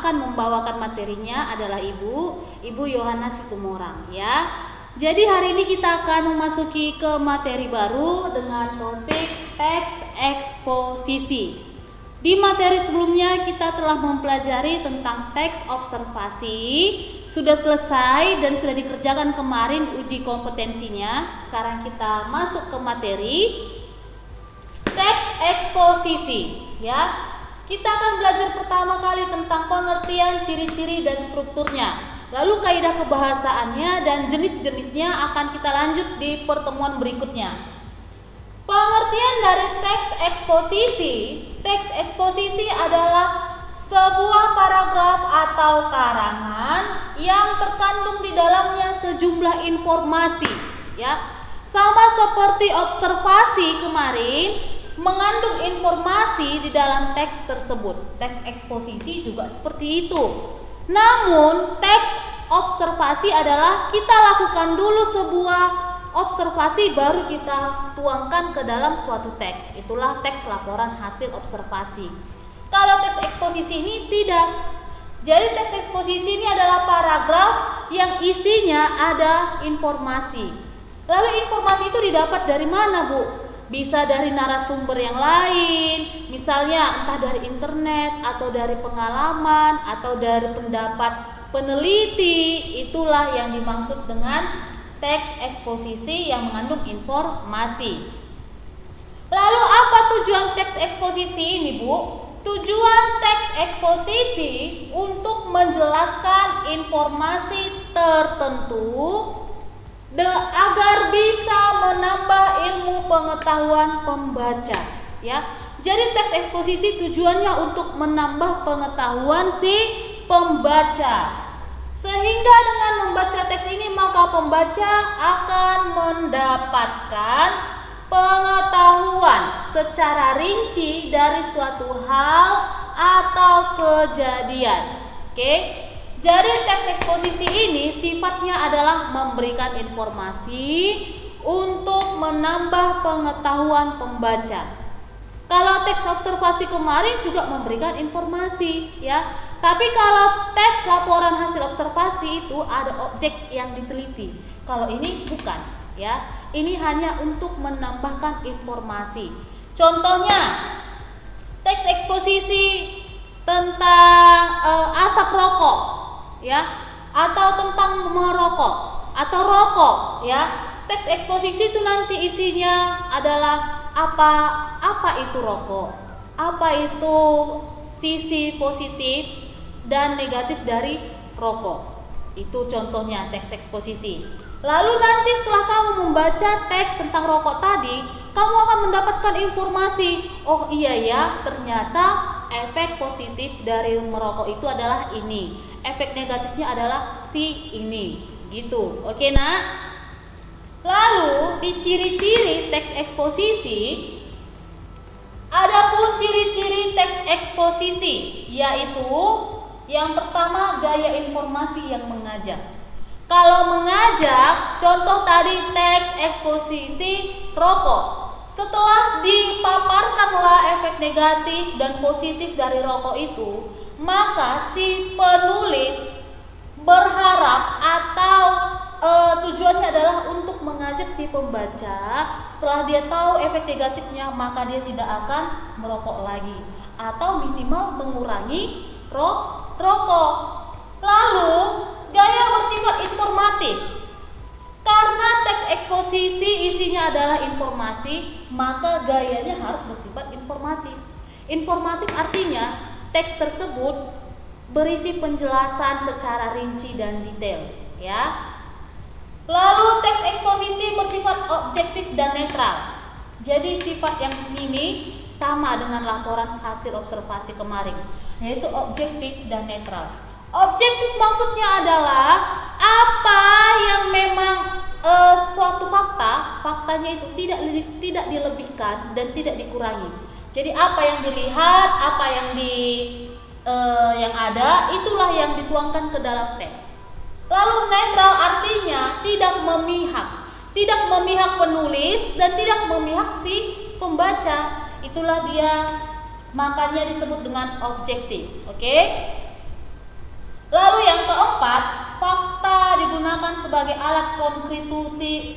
akan membawakan materinya adalah Ibu Yohana Situmorang ya. Jadi hari ini kita akan memasuki ke materi baru dengan topik teks eksposisi. Di materi sebelumnya kita telah mempelajari tentang teks observasi, sudah selesai dan sudah dikerjakan kemarin uji kompetensinya. Sekarang kita masuk ke materi teks eksposisi ya. Kita akan belajar pertama kali tentang pengertian, ciri-ciri dan strukturnya. Lalu kaidah kebahasaannya dan jenis-jenisnya akan kita lanjut di pertemuan berikutnya. Pengertian dari teks eksposisi. Teks eksposisi adalah sebuah paragraf atau karangan yang terkandung di dalamnya sejumlah informasi ya. Sama seperti observasi kemarin mengandung informasi di dalam teks tersebut. Teks eksposisi juga seperti itu. Namun teks observasi adalah kita lakukan dulu sebuah observasi baru kita tuangkan ke dalam suatu teks. Itulah teks laporan hasil observasi. Kalau teks eksposisi ini tidak. Jadi teks eksposisi ini adalah paragraf yang isinya ada informasi. Lalu informasi itu didapat dari mana, Bu? Bisa dari narasumber yang lain, misalnya entah dari internet atau dari pengalaman atau dari pendapat peneliti. Itulah yang dimaksud dengan teks eksposisi yang mengandung informasi. Lalu apa tujuan teks eksposisi ini, Bu? Tujuan teks eksposisi untuk menjelaskan informasi tertentu agar bisa menambah ilmu pengetahuan pembaca ya. Jadi teks eksposisi tujuannya untuk menambah pengetahuan si pembaca. Sehingga dengan membaca teks ini maka pembaca akan mendapatkan pengetahuan secara rinci dari suatu hal atau kejadian. Oke. Jadi teks eksposisi ini sifatnya adalah memberikan informasi untuk menambah pengetahuan pembaca. Kalau teks observasi kemarin juga memberikan informasi ya. Tapi kalau teks laporan hasil observasi itu ada objek yang diteliti. Kalau ini bukan ya. Ini hanya untuk menambahkan informasi. Contohnya teks eksposisi tentang asap rokok ya, atau tentang merokok atau rokok ya. Teks eksposisi itu nanti isinya adalah apa itu rokok, apa itu sisi positif dan negatif dari rokok. Itu contohnya teks eksposisi. Lalu nanti setelah kamu membaca teks tentang rokok tadi, kamu akan mendapatkan informasi. Oh iya ya, ternyata efek positif dari merokok itu adalah ini. Efek negatifnya adalah si ini. Gitu. Oke, Nak? Lalu di ciri-ciri teks eksposisi, adapun ciri-ciri teks eksposisi yaitu yang pertama gaya informasi yang mengajak. Kalau mengajak, contoh tadi teks eksposisi rokok. Setelah dipaparkanlah efek negatif dan positif dari rokok itu, maka si penulis berharap atau tujuannya adalah untuk mengajak si pembaca. Setelah dia tahu efek negatifnya, maka dia tidak akan merokok lagi atau minimal mengurangi rokok. Lalu gaya bersifat informatif. Karena teks eksposisi isinya adalah informasi, maka gayanya harus bersifat informatif. Informatif artinya teks tersebut berisi penjelasan secara rinci dan detail, ya. Lalu teks eksposisi bersifat objektif dan netral. Jadi sifat yang ini sama dengan laporan hasil observasi kemarin, yaitu objektif dan netral. Objektif maksudnya adalah apa yang memang suatu faktanya itu tidak dilebihkan dan tidak dikurangi. Jadi apa yang dilihat, apa yang yang ada, itulah yang dituangkan ke dalam teks. Lalu netral artinya tidak memihak penulis dan tidak memihak si pembaca. Itulah dia, makanya disebut dengan objektif. Oke? Lalu yang keempat, fakta digunakan sebagai alat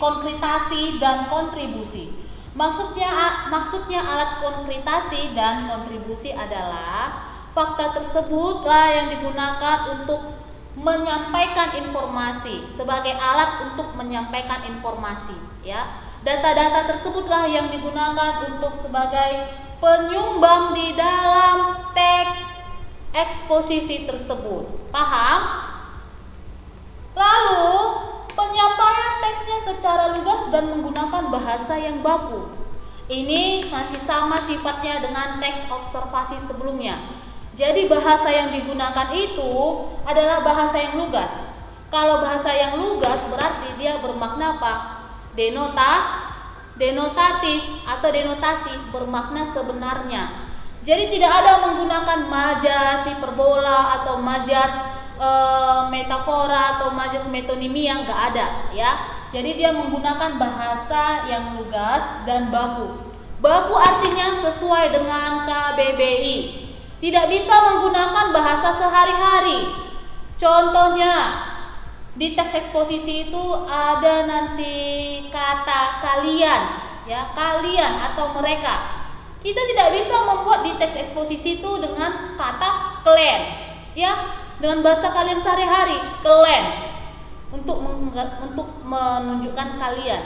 konkretasi dan kontribusi. Maksudnya alat konkretasi dan kontribusi adalah fakta tersebutlah yang digunakan untuk menyampaikan informasi, sebagai alat untuk menyampaikan informasi, ya. Data-data tersebutlah yang digunakan untuk sebagai penyumbang di dalam teks eksposisi tersebut. Paham? Lalu, penyampaian teksnya secara lugas dan menggunakan bahasa yang baku. Ini masih sama sifatnya dengan teks observasi sebelumnya. Jadi bahasa yang digunakan itu adalah bahasa yang lugas. Kalau bahasa yang lugas berarti dia bermakna apa? Denotatif atau denotasi, bermakna sebenarnya. Jadi tidak ada menggunakan majas hiperbola atau majas metafora atau majas metonimia, nggak ada, ya. Jadi dia menggunakan bahasa yang lugas dan baku. Baku artinya sesuai dengan KBBI. Tidak bisa menggunakan bahasa sehari-hari. Contohnya di teks eksposisi itu ada nanti kata kalian, ya, kalian atau mereka. Kita tidak bisa membuat di teks eksposisi itu dengan kata kalian, ya, dengan bahasa kalian sehari-hari, kalian, untuk menunjukkan kalian.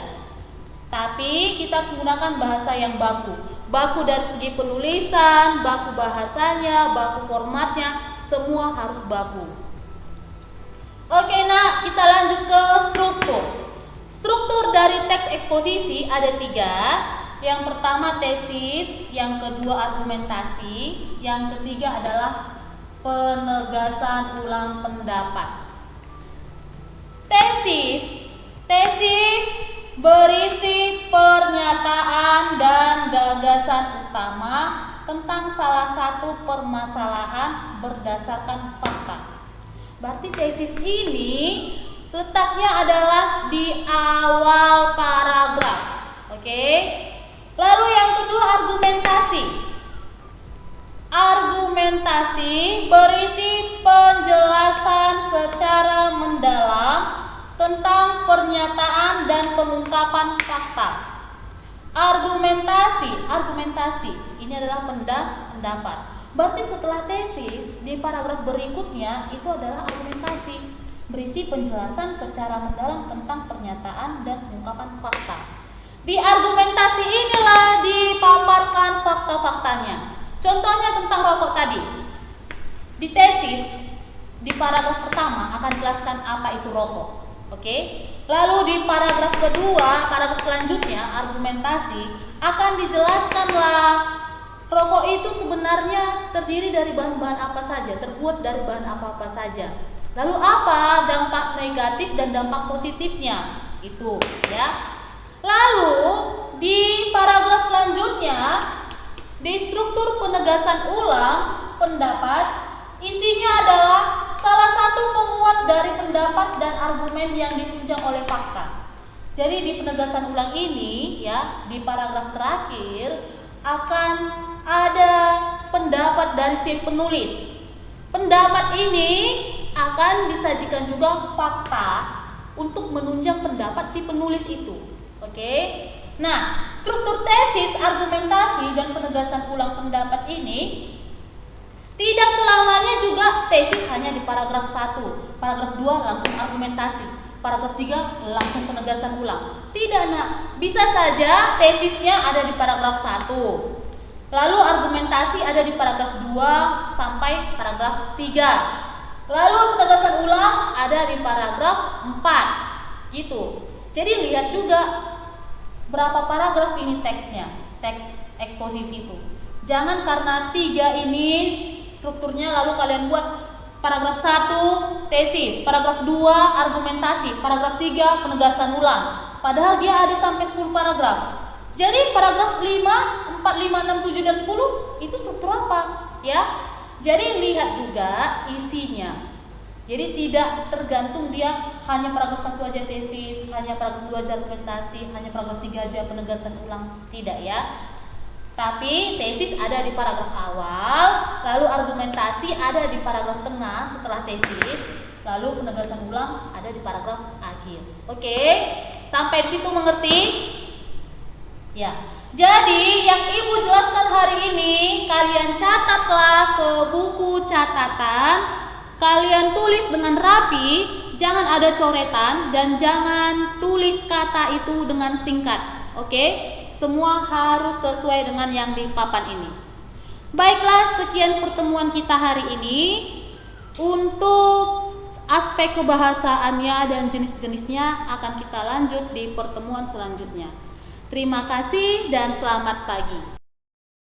Tapi kita harus menggunakan bahasa yang baku. Baku dari segi penulisan, baku bahasanya, baku formatnya, semua harus baku. Oke, nah kita lanjut ke struktur. Struktur dari teks eksposisi ada 3. Yang pertama tesis, yang kedua argumentasi, yang ketiga adalah penegasan ulang pendapat. Tesis berisi pernyataan dan gagasan utama tentang salah satu permasalahan berdasarkan fakta. Berarti tesis ini letaknya adalah di awal paragraf. Oke. Lalu yang kedua argumentasi. Argumentasi berisi penjelasan secara mendalam tentang pernyataan dan pengungkapan fakta. Argumentasi ini adalah pendapat. Berarti setelah tesis di paragraf berikutnya itu adalah argumentasi, berisi penjelasan secara mendalam tentang pernyataan dan pengungkapan fakta. Di argumentasi inilah dipaparkan fakta-faktanya. Contohnya tentang rokok tadi. Di tesis di paragraf pertama akan jelaskan apa itu rokok. Oke. Lalu di paragraf kedua, paragraf selanjutnya argumentasi akan dijelaskanlah rokok itu sebenarnya terdiri dari bahan-bahan apa saja, terbuat dari bahan apa-apa saja. Lalu apa dampak negatif dan dampak positifnya? Itu, ya. Lalu di paragraf selanjutnya di struktur penegasan ulang pendapat, isinya adalah salah satu penguat dari pendapat dan argumen yang ditunjang oleh fakta. Jadi di penegasan ulang ini, ya, di paragraf terakhir akan ada pendapat dari si penulis. Pendapat ini akan disajikan juga fakta untuk menunjang pendapat si penulis itu. Oke. Nah, struktur tesis, argumentasi dan penegasan ulang pendapat ini tidak selamanya juga tesis hanya di paragraf 1, paragraf 2 langsung argumentasi, paragraf 3 langsung penegasan ulang. Tidak, nak. Bisa saja tesisnya ada di paragraf 1. Lalu argumentasi ada di paragraf 2 sampai paragraf 3. Lalu penegasan ulang ada di paragraf 4. Gitu. Jadi lihat juga berapa paragraf ini teksnya, teks eksposisi itu. Jangan karena 3 ini strukturnya lalu kalian buat paragraf 1 tesis, paragraf 2 argumentasi, paragraf 3 penegasan ulang. Padahal dia ada sampai 10 paragraf. Jadi paragraf 5, 4, 5, 6, 7 dan 10 itu struktur apa? Ya. Jadi lihat juga isinya. Jadi tidak tergantung dia hanya paragraf 1 aja tesis, hanya paragraf 2 aja argumentasi, hanya paragraf 3 aja penegasan ulang. Tidak, ya. Tapi tesis ada di paragraf awal, lalu argumentasi ada di paragraf tengah setelah tesis, lalu penegasan ulang ada di paragraf akhir. Oke, sampai di situ mengerti? Ya. Jadi yang Ibu jelaskan hari ini, kalian catatlah ke buku catatan, kalian tulis dengan rapi, jangan ada coretan dan jangan tulis kata itu dengan singkat. Oke? Semua harus sesuai dengan yang di papan ini. Baiklah, sekian pertemuan kita hari ini. Untuk aspek kebahasaannya dan jenis-jenisnya akan kita lanjut di pertemuan selanjutnya. Terima kasih dan selamat pagi.